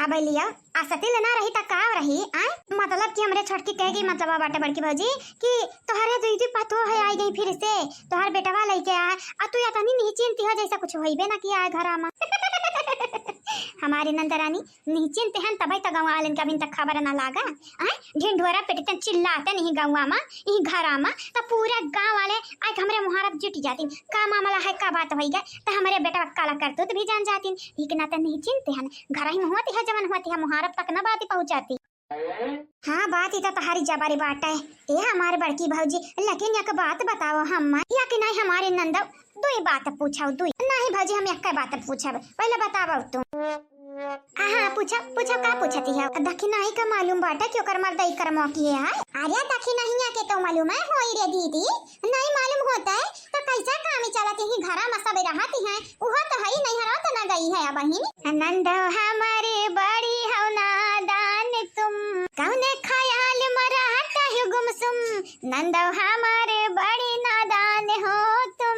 अब लिया आसती लेना रही ता का रही आ मतलब कि हमरे छोटकी कहेगी मतलब बाटे बड़की भौजी कि तोहरे दीदी पतो है आई गई फिर से तोहर बेटवा लेके आ तू या तनी नहीं चिंती हो जैसा कुछ होइबे ना किया घर में हमारी नंदरानी निश्चिंत हन तब तक गाँव वाले का अभी तक खबर ना लागा ढिंढोरा पेटते चिल्लाते नहीं गाँव में यही घर में तो पूरा गाँव वाले आज हमारे मुहारत जुट जाती का मामला है का बात हो गया तो हमारे बेटा काला करते तो भी जान जाती लेकिन ना नहीं चिंते हन घर ही होती है जमन होती है मुहारत तक ना बात पहुँच जाती। हाँ बात ही तो तुम्हारी जबारी बात है ये हमारे बड़की भौजी लेकिन एक बात बताओ हम या कि नहीं हमारे नंदा दो बात पूछाओ दो नहीं भौजी हम एक बात पूछब पहले बताओ तुम। हाँ पूछा पूछा का पूछती है दखी नहीं का मालूम बाटा क्यों कर मर दई कर मौकी है अरे दखी नहीं है के तो मालूम है होई रे दीदी नहीं मालूम होता है तो कैसा काम चलाती ही घरा में सब रहती है वो तो है नहीं हरा तो ना गई है अब ही नंद हमारे बड़ी हो नादान तुम कौने ख्याल में रहता है गुमसुम नंद हमारे बड़ी नादान हो तुम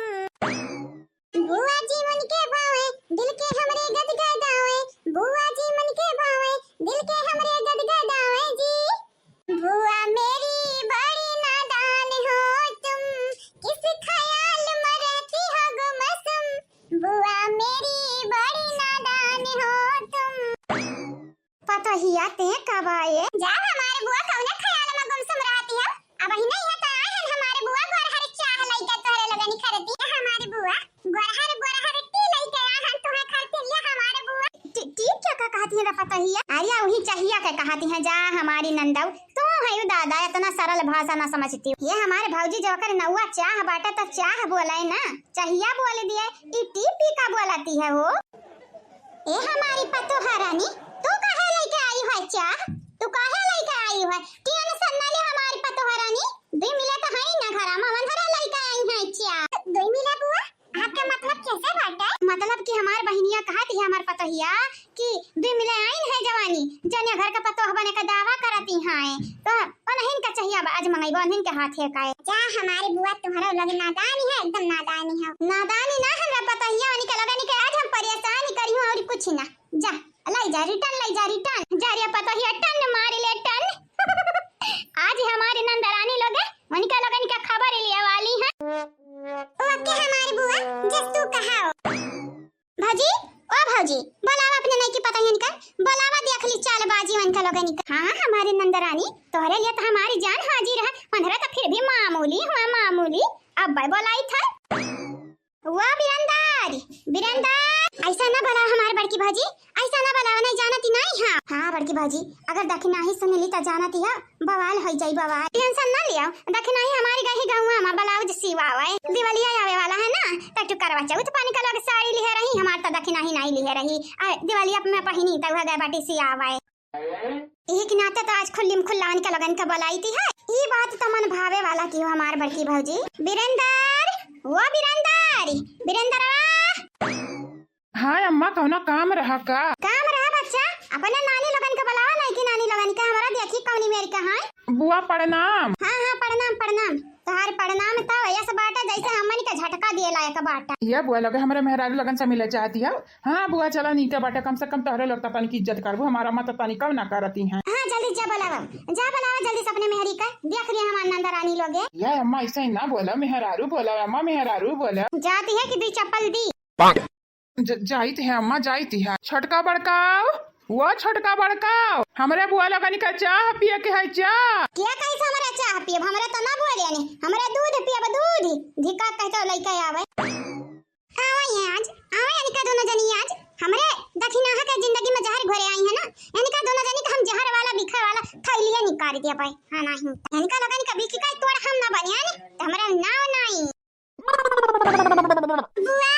बुआ जी मन के भावे दिल के हमरे गदगदावे बुआ जी मन के भावे दिल के हमरे गदगदावे जी बुआ मेरी बड़ी नादान हो तुम किस ख्याल में रहती हो गुमसुम बुआ मेरी बड़ी नादान हो तुम पता ही आते हैं कब आए जा हमारे बुआ कौने ख्याल में गुमसुम रहती है अब ही नहीं है हमारे बुआ गोर हर चाह लइका तोरे लगनी खरती हमारे बुआ गोरहर टी लेके आ हम तुम्हें खरते लिया हमारे बुआ ठीक क्या कहती है पता ही है आया वही चाहिए क्या कहती है जा हमारी नंदऊ तू है दादा इतना सरल भाषा ना समझती ये हमारे भौजी जो कर नौवा चाह बाटा तो चाह बोले ना चाहिए बोल दिए ई टी का बोलती है वो ए हमारी पतो हरानी तू काहे लेके आई है चाह तू काहे लेके आई है टियन सन्नाले हमारी पतो हरानी दो मिला तो है ना घरा में मन हरा लेके आई है चाह दो मिला बुआ आपका मतलब कैसे बात है मतलब कि हमार बहनिया कहती है हमार पतोहिया कि दो मिले आइन है जवानी जने घर का पतोह बने का दावा करती हैं तो अनहिन का चाहिए आज मंगाई अनहिन के हाथ है काए क्या हमारी बुआ तुम्हारा लग नादानी है एकदम नादानी है नादानी ना हमरा पतोहिया वाली के लगनी के आज हम परेशान करी हूं और कुछ ना जा लाई जा रिटर्न जा रे पतोहिया टन मार ले टन आज हमारी नंदरानी लोगे मनिका लगन का खबर लिया वाली है ओके हमारी बुआ जस तू कहाओ भाजी ओ भाजी बोलावा अपने नहीं की पता है इनका बोलावा देख ली चाल बाजी मन का लगन का हां हमारी नंदरानी तोहरे लिए तो हमारी जान हाजिर है पंधरा तो फिर भी मामूली हुआ मामूली अब भाई बोलाई था वाह बिरंदार ऐसा ना बोला हमारे बड़की भाजी ऐसा ना बोला नहीं जानती नहीं हां बड़की भाजी अगर दखना ही सुन ली तो जानती है बवाल हो जाई बवाल टेंशन ना लियो दखना ही हमारी गही गांव में ब्लाउज सिवावे दिवाली आवे वाला है ना टटू करवा चौथ पानी का लग साड़ी लिहे रही हमार तो दखना ही नहीं लिहे रही दिवाली अब मैं पहिनी तो वह गए बाटी सियावे एक नाते तो आज खुल्ली में खुल्लान का लगन का बोलाई थी है ये बात तो मन भावे वाला की हो हमार बड़की भाजी बिरंदार वो बिरंदार हाँ अम्मा कौना काम रहा का काम रहा बच्चा अपने नानी लगन का बुलावा नहीं कि नानी लगन का हमारा देखी कौनी मेरी कहां बुआ प्रणाम हां प्रणाम तोहार प्रणाम तो ऐसा बाटा जैसे हमनी का झटका दिए लायक बाटा ये बुआ लगे हमारे मेहरारू लगन से मिले चाहती है हाँ बुआ चला नीचे बाटा कम से कम तोहरे लोग तनी की इज्जत करबो हमारा मत तनी कम ना करती हैं हां जल्दी जा बुलावा जल्दी से अपने मेहरी का देख लिया हमार नंदरानी लोगे ये अम्मा ऐसे ना बोला मेहरारू बोला अम्मा मेहरारू बोला जाती है कि दी चप्पल दी जाइत है अम्मा जाइत है छोटका बड़काओ वो छोटका बड़काओ हमरे बुआ लगन का चाह पिए के है चाह क्या कैसे हमारा चाह पिए हमरा तो ना बोले ने हमरा दूध पिए दूध धिका कहतो लइका आवे आवे आज आवे इनका दोनों जनी आज हमरे दखिना के जिंदगी में जहर घोरे आई है ना इनका दोनों जनी हम जहर वाला बिखर वाला थैलिया निकाल दिया पाए हां नहीं इनका लगन का बिखी का तोड़ हम ना बनिया ने तो हमरा नाव नहीं बुआ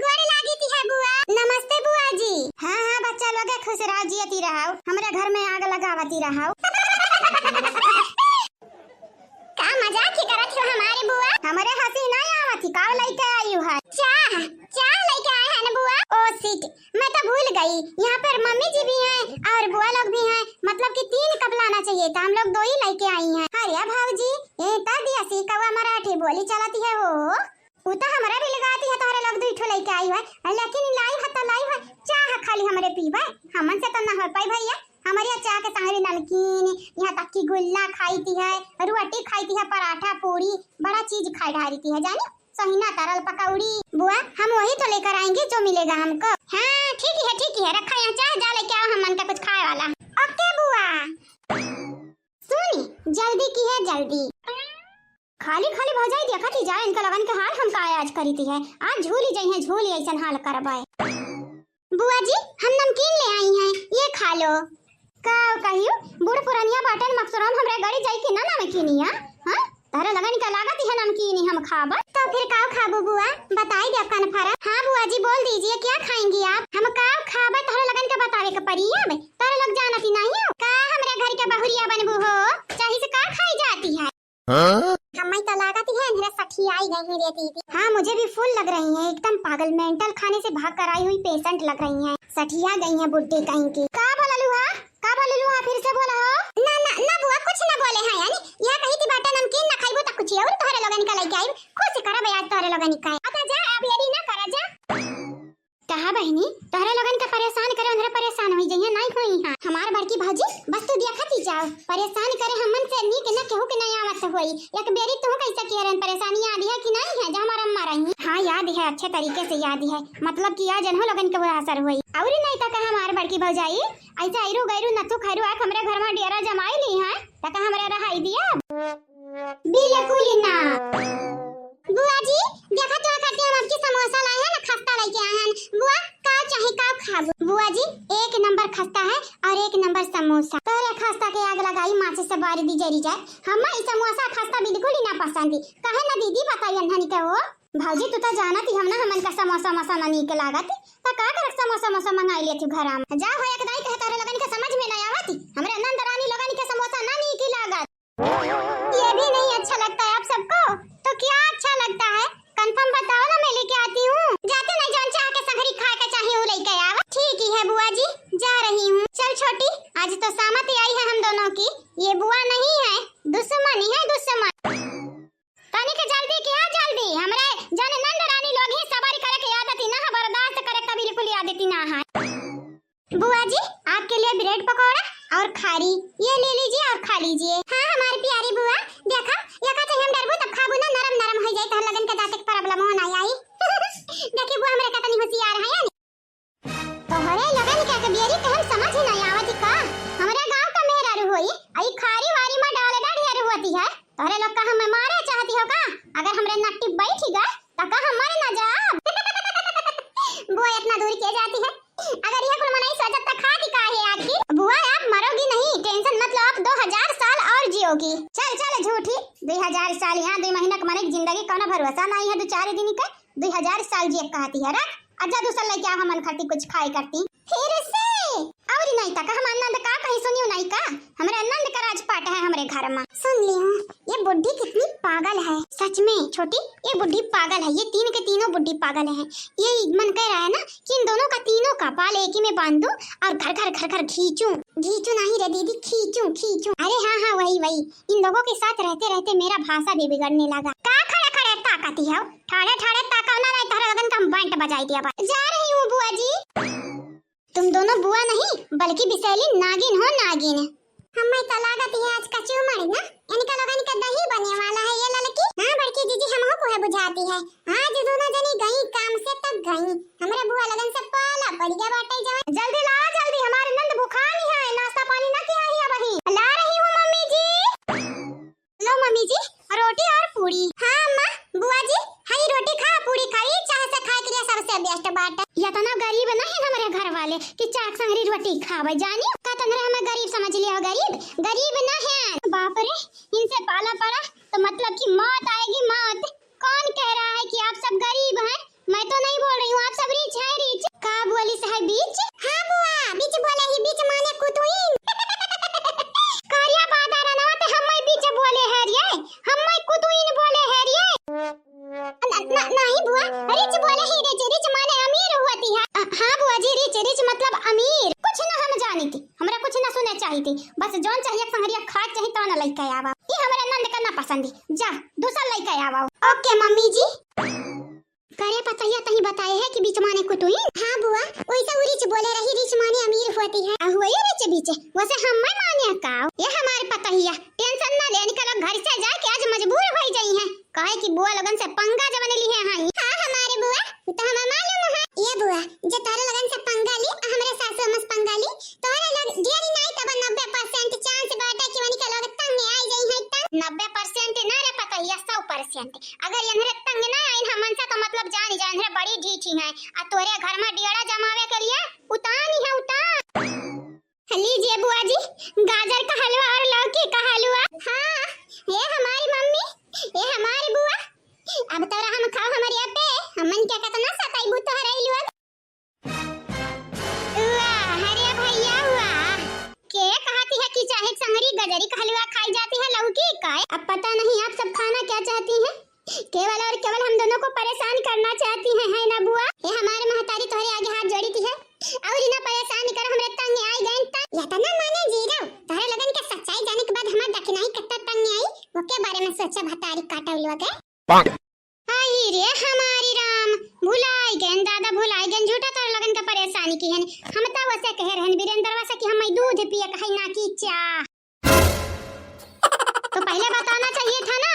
गोरी लागी थी है बुआ नमस्ते बुआ जी हां बच्चा लोग खुश रहो जियती रहो हमरे घर में आग लगावती रहो का मजाक ही करत हो हमारी बुआ हमरे हंसी ना आवती का लेके आई है चाह लेके आए हैं ना बुआ ओ सीट मैं तो भूल गई यहाँ पर मम्मी जी भी हैं और बुआ लोग भी हैं मतलब कि 3 कप लाना चाहिए था हम लोग 2 ही लेके आई हैं अरे भाऊजी ये तो दिया सी कवा मराठी बोली चलाती है वो तो हमारा भी लगाती है तारे लोग 2 लेके आई है लेकिन लाई है चाह खाली हमरे पीबे, हमन से तो ना हो पाई भैया। हमारे चाह के संगे नमकीन, यहाँ तक की गुल्ला खाईती है, रोटी खाईती है, पराठा पूरी बड़ा चीज खाई ढारीती है जानी, सहीना तरल पकौड़ी। बुआ हम वही तो लेकर आएंगे जो मिलेगा हमको। हाँ ठीक है रखा यहाँ, चाह जा लेके आओ हमन का कुछ खाए वाला। ओके बुआ। सुनी जल्दी की है जल्दी। खाली खाली भजाई दिया खाती जा, इनका लगन के हाल हम का आज करीती है, आज झूली जाई है, झूली ऐसन हाल करबाए। बुआ जी हम नमकीन ले आई हैं, ये खा लो। का कहियो बूढ़ पुरानिया बाटन मक्सरम हमरे गाड़ी जाई कि ना नमकीनिया। हां तारे लगन का लागत है नमकीनी हम खाबा, तो फिर का खाबो बुआ बताई दे कन फरा। हां बुआ जी बोल दीजिए क्या खाएंगी आप, हम का खाबा तारे लगन का बतावे के पड़ी अब, तारे लग जाना थी नहीं हो का हमरे घर के बहुरिया बनबू हो, चाहे से का खाई जाती है। हमें तो लागत है मेरा सखी आई गई है रहती थी। हाँ मुझे भी फुल लग रही है, एकदम पागल मेंटल खाने से भाग कर आई हुई पेशेंट लग रही है, सठिया गई है बुड्ढी कहीं की। का बोललू हा फिर से बोला हो। ना बुआ कुछ ना बोले हैं, यानी यह कही थी बाटा नमकीन ना खाइबो त कुछ और तोहरे लोगन का लेके आई, खुद से करब याद तोहरे लोगन का। आता जा अब यदि ना करा जा कहा बहनी, तोहरे लोगन का परेशान करे उधर परेशान होई जइया नहीं होई। हां हमार बड़की भौजी बस तू दिया खाती जाओ, परेशान करे हमन से नी के ना केहू के नहीं आवत होई, एक बेरी तू कैसे कियरन परेशानी याद है कि नहीं है, जा हमार अम्मा रही। हां याद है, अच्छे तरीके से याद है, मतलब कि आज जनहो लोगन के असर होई। और नहीं त कहा हमार बड़की भौजाई ऐसा आइरू गइरू नथु खैरू आ हमरे घर में डेरा जमाई ली है, त का हमरे रहाई दिया बिल्कुल ना। बुआ जी देखा तो खाती हम आपकी समोसा लाए हैं ना, खस्ता लेके आए हैं। बुआ का चाहे का खाबो। बुआ जी एक नंबर खस्ता है और एक नंबर समोसा, पहले खस्ता के आग लगाई माचिस से बारी दी जरी जाए, हम ई समोसा खस्ता बिल्कुल ही ना पसंद है। कहे ना दीदी बताइए धनी के हो भौजी तू तो जाना थी हम ना हमन का समोसा मसाला नहीं के लागत, त का कर समोसा मसा मंगाई लेती घर में। जा हो एक दाई कहे तारे लगन के समझ में नहीं आवती, हमरे नंद रानी लगन के समोसा ना नहीं की लागत। ये भी नहीं अच्छा लगता है आप सबको, तो क्या अच्छा लगता है कंफर्म बताओ ना, मैं लेके आती हूँ। जाते नहीं जौन चाह के संगरी खा के चाहे वो लेके आवा। ठीक ही है बुआ जी जा रही हूँ। चल छोटी आज तो सहमति आई है हम दोनों की, ये बुआ नहीं है दुश्मनी है दुश्मन। तनी के जल्दी किया जल्दी, हमरे जाने नंद रानी लोग ही सवारी करे के आदत ही ना है, बर्दाश्त करे का बिल्कुल आदत ही ना है। बुआ जी आपके लिए ब्रेड पकौड़ा और खारी ये ले लीजिए और खा लीजिए। हाँ हमारी प्यारी बुआ देखा या का हम डरबो तब खाबो ना, नरम नरम हो जाए तो लगन के दांत के प्रॉब्लम हो ना आई। देखिए बुआ हमरे कतनी होशियार है यानी तोहरे लगन के बेरी तो हम समझ ही नहीं आवत का, हमरे गांव का मेहरारू होई आई खारी वारी में डाले ढेर होती है, तोहरे लोग का हम मारे चाहती हो का, अगर हमरे नट्टी बैठी गए त का हम मर ना जाब। बुआ इतना दूर के जाती है, अगर यह कुल मनाई सजत तक खाती का है आखिर। बुआ आप मरोगी नहीं, टेंशन मत लो, आप 2000 साल और जियोगी। चल चल झूठी 2000 साल यहाँ 2 महीना कमाने की जिंदगी का भरोसा नहीं है, 2-4 दिन का 2000 साल जिए कहती है। रख अच्छा दूसरा लेके आओ हमन खाती कुछ खाए करती फिर से और नहीं तक हम आनंद का कहीं सुनियो नहीं का, हमरे आनंद का राजपाट है हमरे घर में। सुन ली हूँ ये बुड्ढी कितनी पागल है, सच में छोटी ये बुड्ढी पागल है, ये तीन के तीनों बुड्ढी पागल है। ये मन कह रहा है ना कि इन दोनों का तीनों का बाल एक ही में बांध दूं और घर घर खींचूं नहीं रे दीदी खींचूं। अरे हाँ वही इन लोगों के साथ रहते रहते मेरा भाषा भी बिगड़ने लगा। का खड़े ताकती है ठाड़े ताका ना नहीं तारा लगन का बैंट बजाई दिया। जा रही हूँ बुआ जी। तुम दोनों बुआ नहीं बल्कि बिसैली नागिन हो नागिन। हमें तो लागत है आज कच्ची उमड़ी ना, इनका लगन का दही बने वाला है ये लड़की। हां बड़की दीदी हमको को है बुझाती है, आज दोनों जनी गई काम से तक गई, हमरे बुआ लगन से पाला पड़ गया बाटे जवान। जल्दी ला जल्दी हमारे नंद भूखानी है, नाश्ता पानी ना किया है अभी। ला रही हूं मम्मी जी। लो मम्मी जी रोटी और पूरी। हां अम्मा बुआ जी हई रोटी खा पूरी खाई, चाह से खाए के लिए सबसे बेस्ट बात या तो ना गरीब नहीं हमारे घर वाले कि चाक संगरी रोटी खावे जानी का तंदरा हमें गरीब समझ लिया, गरीब ना है। बाप रे इनसे पाला पड़ा तो मतलब कि मौत आएगी मौत। कौन कह रहा है कि आप सब गरीब हैं, मैं तो नहीं बोल रही हूँ, आप सब रिच है रिच। का बोली है बीच। हाँ बुआ बीच बोले ही बीच माने कुतुइन कारिया बात आ रहा ना हम बीच बोले है रे, हम कुतुइन बोले है रे। नहीं बुआ रिच बोले ही रिच माने अमीर होती है। हाँ बुआ जी रिच मतलब अमीर कुछ ना हम जानी थी, हमरा कुछ ना सुने चाहिए थी, बस जोन चाहिए संगरिया खा चाहिए तो ना लेके आवा, ये हमरा नंद का ना पसंद है, जा दूसरा लेके आवा। ओके मम्मी जी। करे पता तही बताए है कि बीच माने कुतुइन। हाँ बुआ वैसे रिच बोले रही वैसे हम मैं मानिया का ये हमारे पता ही है, टेंशन ना ले, निकलो घर से जाके आज मजबूर हो जाई है काहे कि बुआ लगन से पंगा जवन ली है। हां हमारे बुआ तो हमें मालूम है ये बुआ जे तारे लगन से पंगा ली हमरे सासू मस पंगा ली तोरे लग ढेरी नहीं तब 90% चांस बाटे कि वनी के लग तंग आई जाई है। तंग 90% ना रे पता ही 100%। अगर इनरे तंग ना आई हमन से तो मतलब जान जान रे बड़ी ढीठी है आ तोरे घर में डियड़ा जमावे के लिए उतानी है उतान। लीजिए बुआ जी गाजर का हलवा और लौकी का हलवा। हाँ ये हमारी मम्मी ये हमारी बुआ अब तो हम खाओ हमारे यहाँ पे हमन क्या कहता सताई बुत हराई लुआ। वाह हरे भैया वाह के कहती है कि चाहे संगरी गजरी का हलवा खाई जाती है लौकी का। अब पता नहीं आप सब खाना क्या चाहती हैं, केवल और केवल हम दोनों को परेशान करना चाहती हैं, है ना बुआ। ये हमारे महतारी तोहरे आगे हाथ जोड़ी थी है और इना परेशान कर हमरे तंग आई गए या त ना माने जीरो तोहरे लगन के सच्चाई जाने के बाद हमार दखनाई कत्ता तंग आई वो के बारे में सोचा भतारी काटा उलवा गए। आई रे हमारी राम भुलाई गए दादा भुलाई गए झूठा तोहरे लगन के परेशानी की है। हम त वैसे कह रहन वीरेंद्रवा से कि हम दूध पिए कहीं ना की चाह तो पहले बताना चाहिए था ना,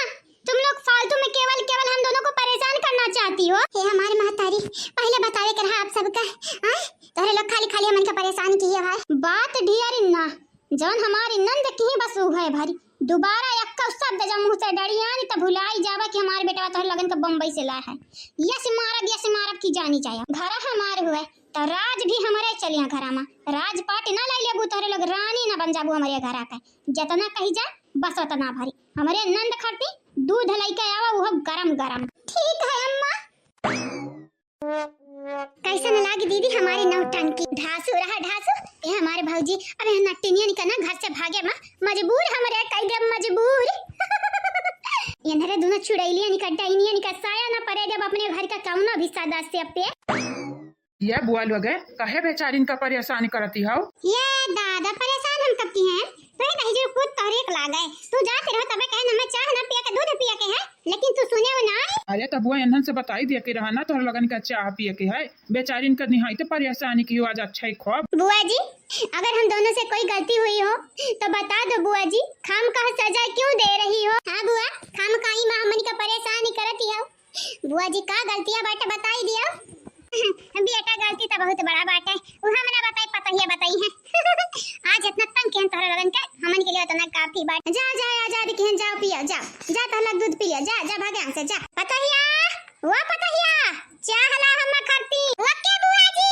तुम लोग फालतू में केवल केवल हम दोनों को परेशान करना चाहती हो। ये हमारे महतारी पहले बतावे कर आप सबका तोरे लोग खाली खाली मन का परेशान किए भाई बात ढियारी ना जौन हमारी नंद की बस उ है भारी दोबारा यक्का शब्द जब मुंह से डरियानी त भुलाई जावा कि हमारे बेटा तोहरे लगन का बम्बई से ला है। यस मारब की जानी चाहिए घर हमारे हुए तो राज भी हमारे चलिया घरा में राजपाट ना लाई लेबू तोहरे लोग रानी ना बन जाबू हमारे घर का जितना कही जा बस उतना भारी हमारे नंद खड़ती दूध लेके आवा वो गरम गरम। ठीक है अम्मा। कैसन लागी दीदी हमारी नौटंकी ढासू रहा ढासू। ये हमारे भौजी अब यहाँ नट्टिनिया निकलना घर से भागे मां मजबूर हमारे कई दे मजबूर इन्हरे दोनों चुड़ैलियां निकल डाइनिया निकल साया ना पड़े जब अपने घर का कौनो भी सदस्य पे ये बुआ लोग कहे बेचारीन का परेशानी करती हो। ये दादा परेशान हम कब की हैं तो कहीं जो खुद तोरे एक ला गए तू जाते रहो तबे कहे ना मैं चाह ना पिया के दूध पिया के है लेकिन तू सुने वो ना। अरे तब बुआ इन्हन से बताई दिया कि रहना तोहर लगन का चाह पिए के है बेचारीन का निहाई तो परेशानी की आज अच्छा ही खूब। बुआ जी अगर हम दोनों से कोई गलती हुई हो तो बता दो बुआ जी खाम का सजा क्यों दे रही हो। हाँ बुआ खाम का ही मां हमन का परेशानी करती हो बुआ जी का गलतियां बाटे बताई दिया बेटा गलती तो बहुत बड़ा बात है वो हमरा बताई पता ही बताई है आज इतना तंग केन तोहरा लगन के हमन के लिए उतना काफी बात जा जा आजाद केन जाओ पिया जा जा तहला दूध पिया जा जा भागे यहाँ से जा पतहिया वो पतहिया चाहला हम करती ओके बुआ जी।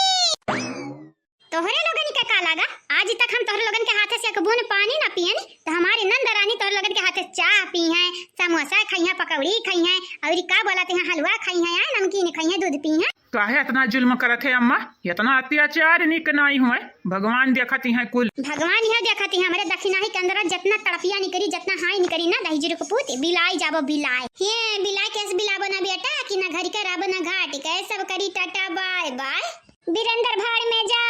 तोहरे लोगन के का लगा आज तक हम तोहरे लोगन के हाथे से एक बूंद पानी ना पियन तो हमारी नंद रानी तोहरे लोगन के हाथे चाह पी है समोसा खाई है पकौड़ी खाई है और का बोलाते हैं हलवा खाई है नमकीन खाई है दूध पी है। काहे इतना जुल्म करत है अम्मा इतना अत्याचार निक नहीं हुए भगवान देखती हैं कुल भगवान यह देखती है हमारे दक्षिणाही के अंदर जितना तड़पिया निकरी जितना हाई निकरी ना दहीजरू को पूत बिलाई जाबो बिलाई ये बिलाई कैसे बिलाबो ना बेटा कि ना घर के राबो ना घाट के सब करी टाटा बाय बाय वीरेंद्र भाड़ में जा